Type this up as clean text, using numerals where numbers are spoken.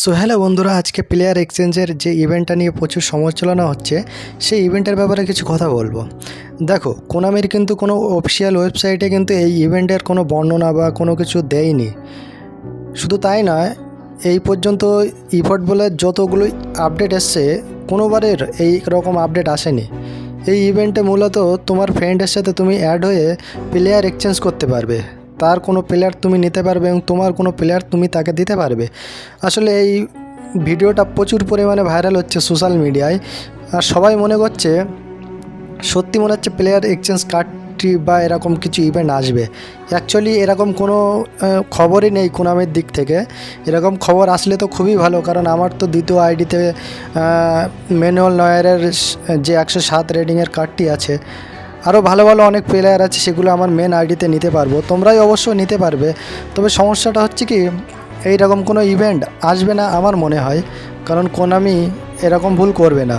So hello বন্ধুরা, আজকে player এক্সচেঞ্জের যে ইভেন্টটা নিয়ে প্রচুর সমালোচনা হচ্ছে সেই ইভেন্টের ব্যাপারে কিছু কথা বলবো। দেখো, কোনামির কিন্তু কোনো অফিসিয়াল ওয়েবসাইটে কিন্তু এই ইভেন্টের কোনো বর্ণনা বা কোনো কিছু দেয়নি। শুধু তাই নয়, এই পর্যন্ত ইফোর্ট বলে যতগুলো আপডেট এসছে কোনোবারের এই রকম আপডেট আসেনি। এই ইভেন্টে মূলত তোমার ফ্রেন্ডের সাথে তুমি অ্যাড হয়ে প্লেয়ার এক্সচেঞ্জ করতে পারবে, তার কোনো প্লেয়ার তুমি নিতে পারবে এবং তোমার কোনো প্লেয়ার তুমি তাকে দিতে পারবে। আসলে এই ভিডিওটা প্রচুর পরিমাণে ভাইরাল হচ্ছে সোশ্যাল মিডিয়ায়, আর সবাই মনে করছে সত্যি মনে হচ্ছে প্লেয়ার এক্সচেঞ্জ কার্ডটি বা এরকম কিছু ইভেন্ট আসবে। অ্যাকচুয়ালি এরকম কোনো খবরই নেই কোনামির দিক থেকে। এরকম খবর আসলে তো খুবই ভালো, কারণ আমার তো দ্বিতীয় আইডিতে ম্যানুয়াল নয়ারের যে 107 রেটিংয়ের কার্ডটি আছে, আরও ভালো ভালো অনেক প্লেয়ার আছে, সেগুলো আমার মেন আইডিতে নিতে পারবো। তোমরাই অবশ্য নিতে পারবে। তবে সমস্যাটা হচ্ছে কি, এইরকম কোনো ইভেন্ট আসবে না আমার মনে হয়, কারণ কোনামি এরকম ভুল করবে না।